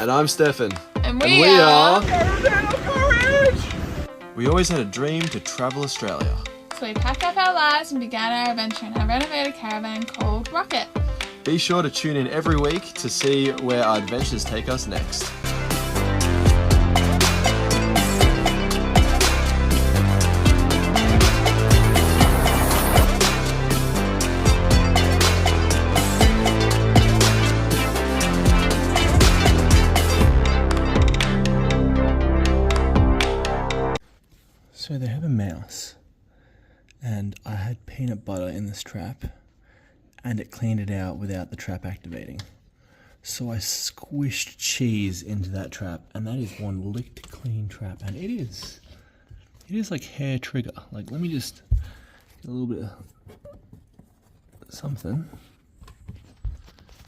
And I'm Stefan. And we are... We always had a dream to travel Australia. So we packed up our lives and began our adventure in a renovated caravan called Rocket. Be sure to tune in every week to see where our adventures take us next. So they have a mouse, and I had peanut butter in this trap, and it cleaned it out without the trap activating. So I squished cheese into that trap, and that is one licked clean trap, and it is like hair trigger. Like, let me just get a little bit of something,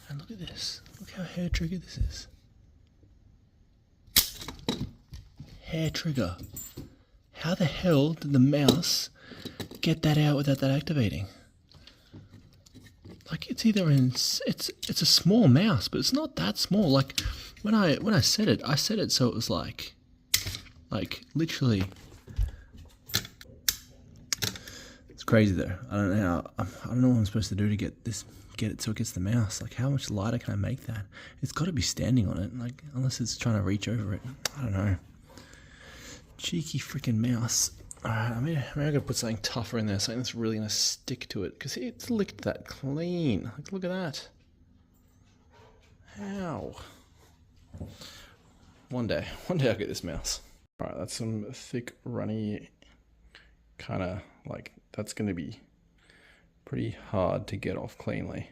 and look at this. Look how hair trigger this is. Hair trigger. How the hell did the mouse get that out without that activating? Like, it's either in, it's a small mouse, but it's not that small. Like, when I set it so it was like literally. It's crazy though. I don't know what I'm supposed to do to get it so it gets the mouse. Like, how much lighter can I make that? It's got to be standing on it, like, unless it's trying to reach over it. I don't know. Cheeky freaking mouse. Alright, maybe I gotta put something tougher in there, something that's really gonna stick to it, because it's licked that clean. Like, look at that. How? One day I'll get this mouse. Alright, that's some thick, runny, kind of like, that's gonna be pretty hard to get off cleanly.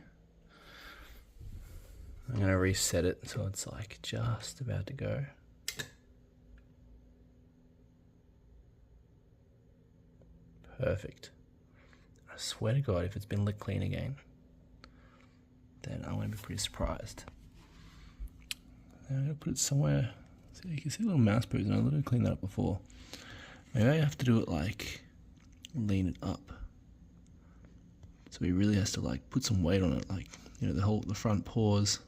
I'm gonna reset it so it's like just about to go. Perfect. I swear to God, if it's been licked clean again, then I'm going to be pretty surprised. I'm going to put it somewhere. So you can see a little mouse poops, and I literally cleaned that up before. Maybe I have to do it like, lean it up. So he really has to like put some weight on it, like, you know, the front paws.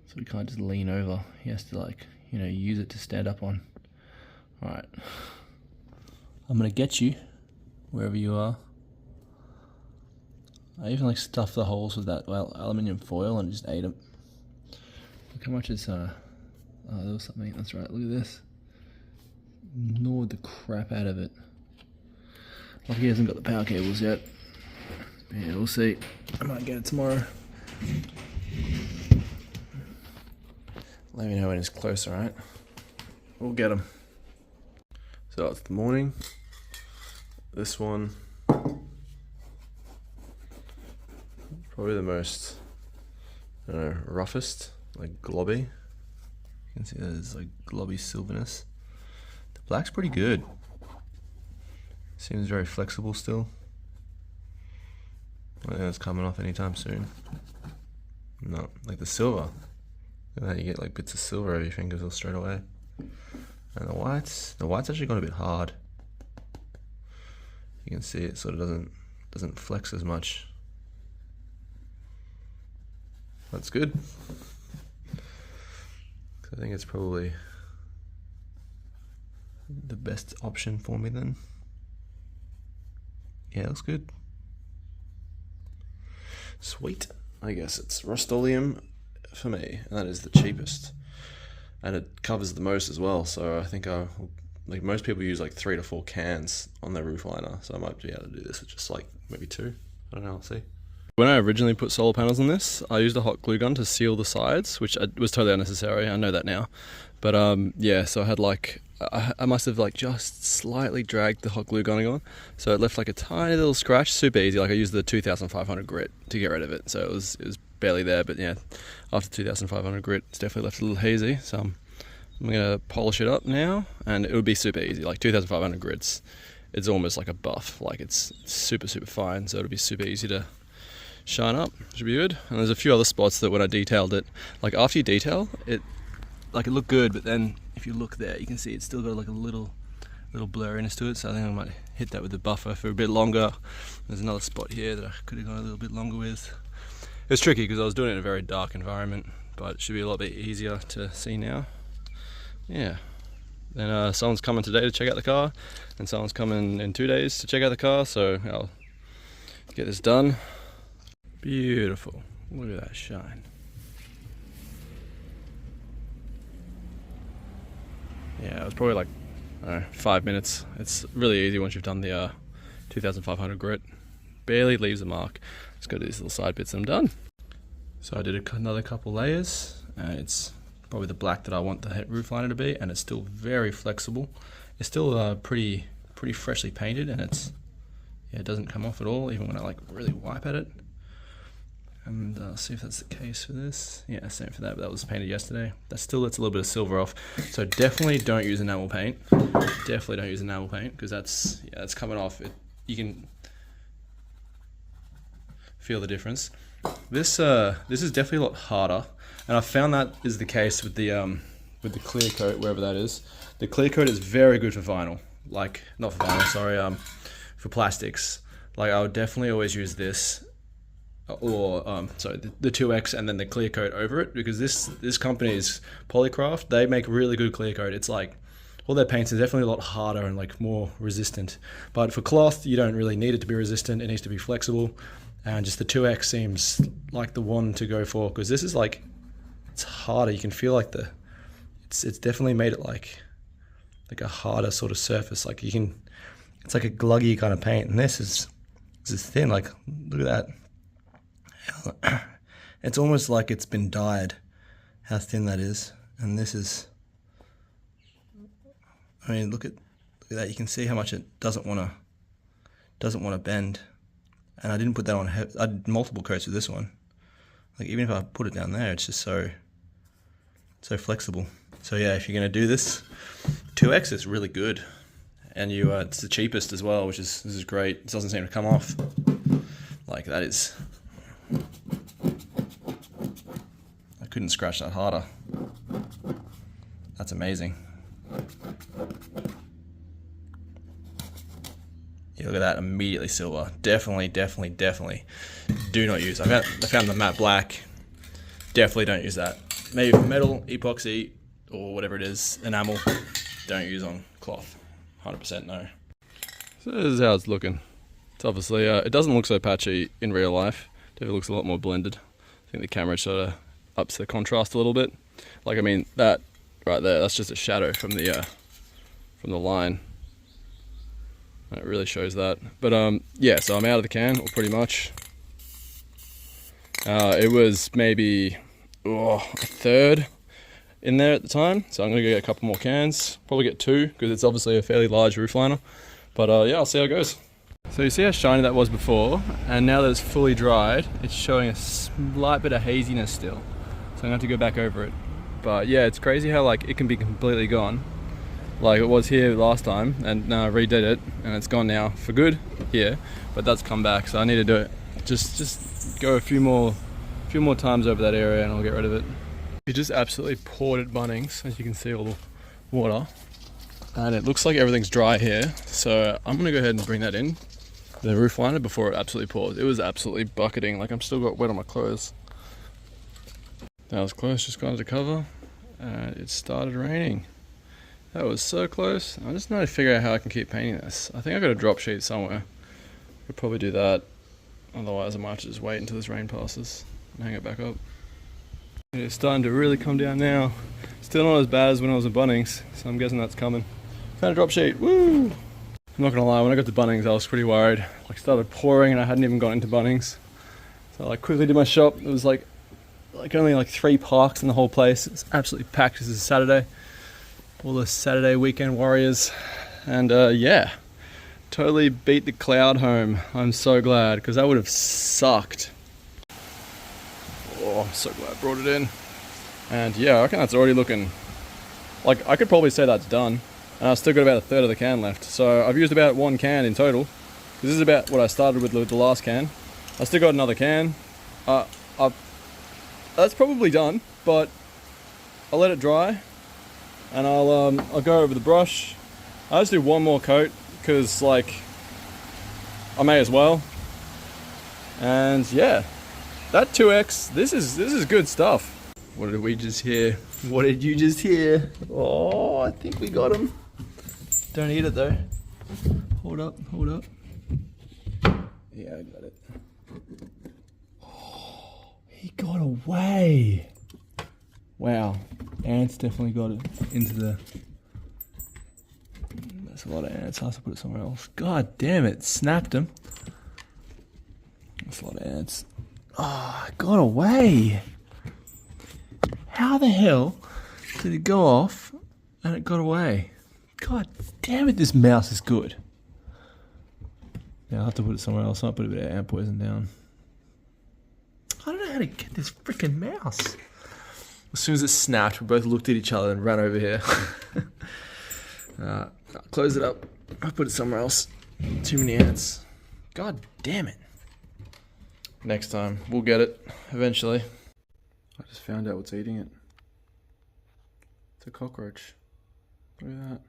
So he can't just lean over. He has to, like, you know, use it to stand up on. Alright, I'm gonna get you wherever you are. I even like stuffed the holes with that aluminium foil and just ate them. Look how much is oh, there was something. That's right. Look at this. Gnawed the crap out of it. Lucky he hasn't got the power cables yet. But yeah, we'll see. I might get it tomorrow. Let me know when it's close. Alright, we'll get him. So it's the morning. This one, probably the most, I don't know, roughest, like globby. You can see there's like globby silverness. The black's pretty good. Seems very flexible still. I don't think it's coming off anytime soon. No, like the silver. Look at how you get like bits of silver over your fingers all straight away. And the white's actually got a bit hard. You can see it sort of doesn't flex as much. That's good. So I think it's probably the best option for me then. Yeah, it looks good. Sweet. I guess it's Rust-Oleum for me, and that is the cheapest. And it covers the most as well, so I think like most people use like 3 to 4 cans on their roof liner, so I might be able to do this with just like maybe 2. I don't know, I'll see. When I originally put solar panels on this, I used a hot glue gun to seal the sides, which was totally unnecessary. I know that now. But yeah, so I had like, I must have like just slightly dragged the hot glue gun on, so it left like a tiny little scratch, super easy. Like I used the 2500 grit to get rid of it, so it was barely there, but yeah, after 2500 grit, it's definitely left a little hazy, so I'm gonna polish it up now, and it would be super easy. Like 2500 grits, it's almost like a buff, like it's super fine, so it'll be super easy to shine up. Should be good. And there's a few other spots that when I detailed it, like after you detail it, like it looked good, but then if you look there, you can see it's still got like a little blurriness to it, so I think I might hit that with the buffer for a bit longer. There's another spot here that I could have gone a little bit longer with. was tricky because I was doing it in a very dark environment, but it should be a lot bit easier to see now. Yeah. Then someone's coming today to check out the car, and someone's coming in 2 days to check out the car, so I'll get this done. Beautiful. Look at that shine. Yeah, it was probably like, I don't know, 5 minutes. It's really easy once you've done the 2500 grit. Barely leaves a mark. Just got these little side bits and I'm done. So I did another couple layers. It's probably the black that I want the roof liner to be, and it's still very flexible. It's still pretty freshly painted, and it doesn't come off at all, even when I like really wipe at it. And see if that's the case for this. Yeah, same for that, but that was painted yesterday. That still lets a little bit of silver off. So definitely don't use enamel paint. Definitely don't use enamel paint, because that's coming off. You can feel the difference. This is definitely a lot harder, and I found that is the case with the clear coat, wherever that is. The clear coat is very good for vinyl, like not for vinyl, sorry, for plastics. Like I would definitely always use this, or sorry, the 2X and then the clear coat over it, because this company's Polycraft, they make really good clear coat. It's like all their paints are definitely a lot harder and like more resistant. But for cloth, you don't really need it to be resistant. It needs to be flexible. And just the 2X seems like the one to go for, because this is like, it's harder. You can feel like it's definitely made it like a harder sort of surface. Like it's like a gluggy kind of paint. And this is thin. Like look at that. It's almost like it's been dyed. How thin that is. And this is, I mean, look at that. You can see how much it doesn't want to bend. And I didn't put that on. I did multiple coats with this one. Like even if I put it down there, it's just so flexible. So yeah, if you're gonna do this, 2X is really good, and it's the cheapest as well, this is great. It doesn't seem to come off. Like that is, I couldn't scratch that harder. That's amazing. Yeah, look at that, immediately silver. Definitely do not use. I found the matte black. Definitely don't use that. Maybe for metal, epoxy, or whatever it is, enamel. Don't use on cloth. 100% no. So this is how it's looking. It's obviously, it doesn't look so patchy in real life. Definitely looks a lot more blended. I think the camera sort of ups the contrast a little bit. Like, I mean, that right there, that's just a shadow from the line. It really shows that. But yeah, so I'm out of the can, or pretty much. It was maybe a third in there at the time, so I'm gonna go get a couple more cans. Probably get 2, because it's obviously a fairly large roof liner. But yeah, I'll see how it goes. So you see how shiny that was before, and now that it's fully dried, it's showing a slight bit of haziness still. So I'm gonna have to go back over it. But yeah, it's crazy how like it can be completely gone. Like it was here last time, and now I redid it, and it's gone now for good here, but that's come back, so I need to do it. Just go a few more times over that area, and I'll get rid of it. You just absolutely poured at Bunnings, as you can see all the water, and it looks like everything's dry here. So I'm gonna go ahead and bring that in, the roof liner, before it absolutely pours. It was absolutely bucketing, like I'm still got wet on my clothes. That was close, just got under cover, and it started raining. That was so close. I just need to figure out how I can keep painting this. I think I got a drop sheet somewhere. Could probably do that. Otherwise I might have to just wait until this rain passes and hang it back up. It's starting to really come down now. Still not as bad as when I was in Bunnings, so I'm guessing that's coming. Found a drop sheet, woo! I'm not gonna lie, when I got to Bunnings I was pretty worried. Like started pouring and I hadn't even got into Bunnings. So I like quickly did my shop. It was like only like 3 parks in the whole place. It's absolutely packed. This is Saturday. All the Saturday weekend warriors, and yeah, totally beat the cloud home. I'm so glad, because that would have sucked. Oh, I'm so glad I brought it in. And yeah, I reckon that's already looking like I could probably say that's done, and I've still got about a third of the can left. So I've used about 1 can in total. This is about what I started with the last can. I still got another can. That's probably done, but I'll let it dry. And I'll go over the brush. I'll just do 1 more coat, because like I may as well. And yeah, That 2X, this is good stuff. What did we just hear? What did you just hear? Oh, I think we got him. Don't eat it though. Hold up, hold up. Yeah, I got it. Oh, he got away. Wow, ants definitely got it into the... That's a lot of ants. I have to put it somewhere else. God damn it, snapped him. That's a lot of ants. Oh, it got away. How the hell did it go off and it got away? God damn it, this mouse is good. Yeah, I'll have to put it somewhere else. I'll put a bit of ant poison down. I don't know how to get this freaking mouse. As soon as it snapped, we both looked at each other and ran over here. I'll close it up. I'll put it somewhere else. Too many ants. God damn it. Next time, we'll get it, eventually. I just found out what's eating it. It's a cockroach. Look at that.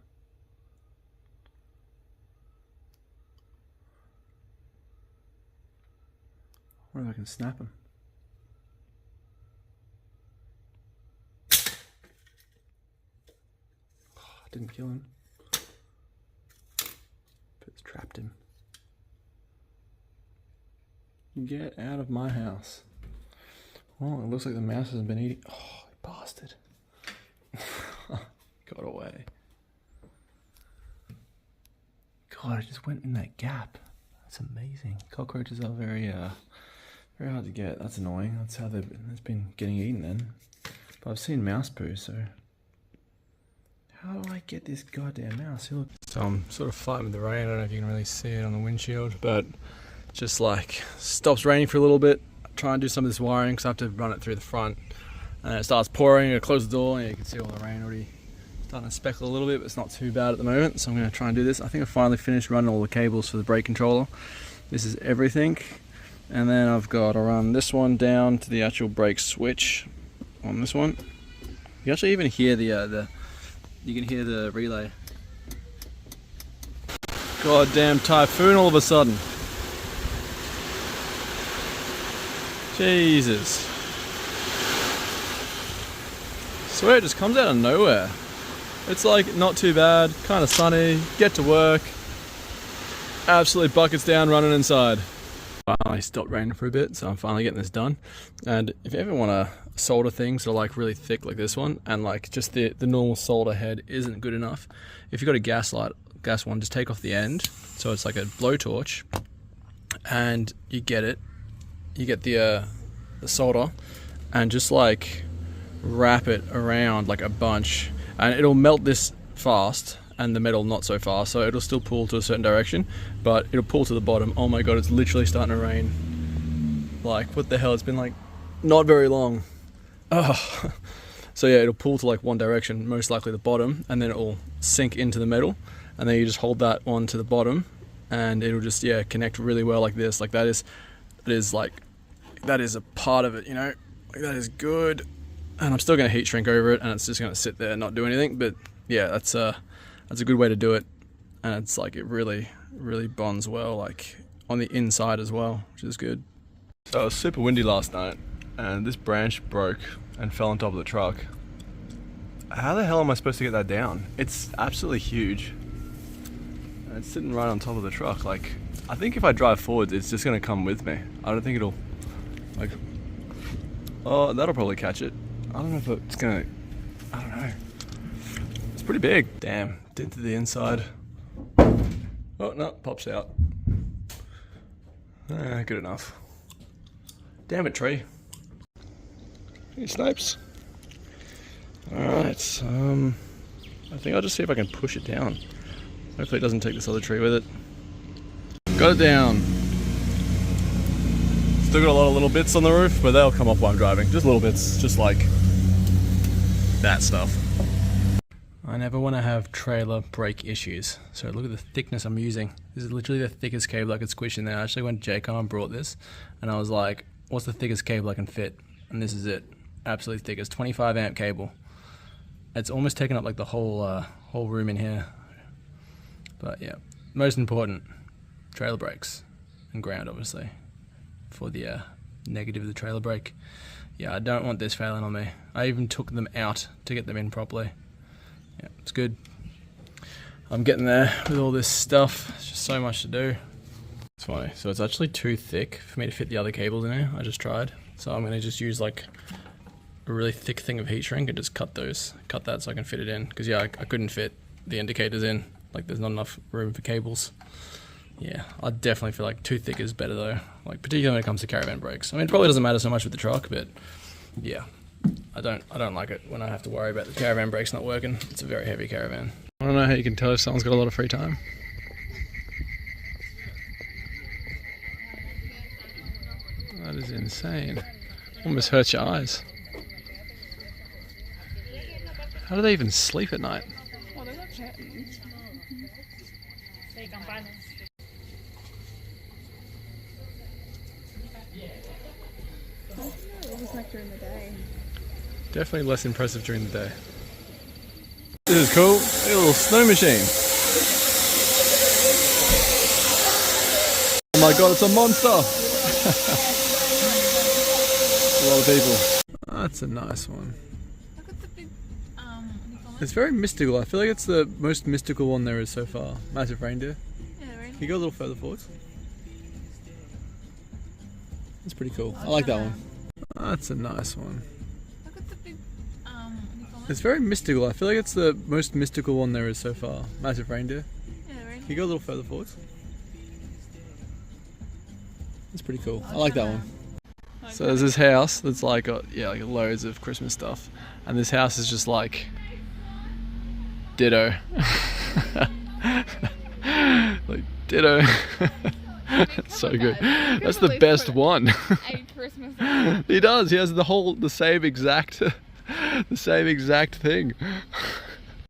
I wonder if I can snap him. Oh, I didn't kill him. But it's trapped him. Get out of my house. Oh, it looks like the mouse hasn't been eating. Oh, bastard. Got away. God, it just went in that gap. That's amazing. Cockroaches are very hard to get. That's annoying. That's how it's been getting eaten then. But I've seen mouse poo, so... How do I get this goddamn mouse? Look. So I'm sort of fighting with the rain. I don't know if you can really see it on the windshield, but... Just like stops raining for a little bit, try and do some of this wiring because I have to run it through the front, and it starts pouring. I close the door and you can see all the rain already starting to speckle a little bit, but it's not too bad at the moment. So I'm going to try and do this. I think I finally finished running all the cables for the brake controller. This is everything, and then I've got to run this one down to the actual brake switch on this one. You actually even hear you can hear the relay. Goddamn typhoon all of a sudden. Jesus. Swear it just comes out of nowhere. It's like not too bad, kind of sunny, get to work. Absolutely buckets down running inside. I stopped raining for a bit, so I'm finally getting this done. And if you ever want to solder things that are like really thick like this one, and like just the normal solder head isn't good enough, if you've got a gas one, just take off the end. So it's like a blowtorch, and you get the solder and just like wrap it around like a bunch, and it'll melt this fast and the metal not so fast, so it'll still pull to a certain direction, but it'll pull to the bottom. Oh my god, it's literally starting to rain. Like, what the hell, it's been like not very long. Oh. So yeah, it'll pull to like one direction, most likely the bottom, and then it'll sink into the metal, and then you just hold that one to the bottom and it'll just connect really well like this. Like that is a part of it, you know, like that is good. And I'm still going to heat shrink over it, and it's just going to sit there and not do anything. But yeah, that's a good way to do it, and it's like it really bonds well, like on the inside as well, which is good. So it was super windy last night, and this branch broke and fell on top of the truck. How the hell am I supposed to get that down? It's absolutely huge, and it's sitting right on top of the truck. Like, I think if I drive forwards, it's just going to come with me. I don't think it'll, like, oh, that'll probably catch it. I don't know if it's gonna, I don't know. It's pretty big. Damn, did to the inside. Oh no, pops out. Good enough. Damn it, tree. Hey, snipes. Alright, I think I'll just see if I can push it down. Hopefully it doesn't take this other tree with it. Got it down. Still got a lot of little bits on the roof, but they'll come off while I'm driving. Just little bits, just like that stuff. I never want to have trailer brake issues. So look at the thickness I'm using. This is literally the thickest cable I could squish in there. I actually went to JCar and brought this, and I was like, what's the thickest cable I can fit? And this is it. Absolutely thick. It's 25 amp cable. It's almost taken up like the whole room in here. But yeah, most important, trailer brakes and ground, obviously, for the negative of the trailer brake. Yeah, I don't want this failing on me. I even took them out to get them in properly. Yeah, it's good. I'm getting there with all this stuff. It's just so much to do. It's funny. So it's actually too thick for me to fit the other cables in here. I just tried. So I'm going to just use like a really thick thing of heat shrink and just cut that so I can fit it in. Because yeah, I couldn't fit the indicators in. Like there's not enough room for cables. Yeah, I definitely feel like too thick is better though. Like particularly when it comes to caravan brakes. I mean, it probably doesn't matter so much with the truck, but yeah, I don't like it when I have to worry about the caravan brakes not working. It's a very heavy caravan. I don't know how you can tell if someone's got a lot of free time. That is insane. Almost hurts your eyes. How do they even sleep at night? Well, they're not curtains. It was like during the day. Definitely less impressive during the day. This is cool. Look at a little snow machine. Oh my god, it's a monster! A lot of people. That's a nice one. Look at the big, It's very mystical. I feel like it's the most mystical one there is so far. Massive reindeer. Yeah, right. Can you go a little further forwards? That's pretty cool. I like that one. That's a nice one. Look at the big, It's very mystical. I feel like it's the most mystical one there is so far. Massive reindeer. Yeah, right. Can you go a little further forwards? That's pretty cool. I like that one. So there's this house that's like got like loads of Christmas stuff, and this house is just like ditto. Like ditto. So good. That's the best one. Christmas. He does. He has the same exact thing.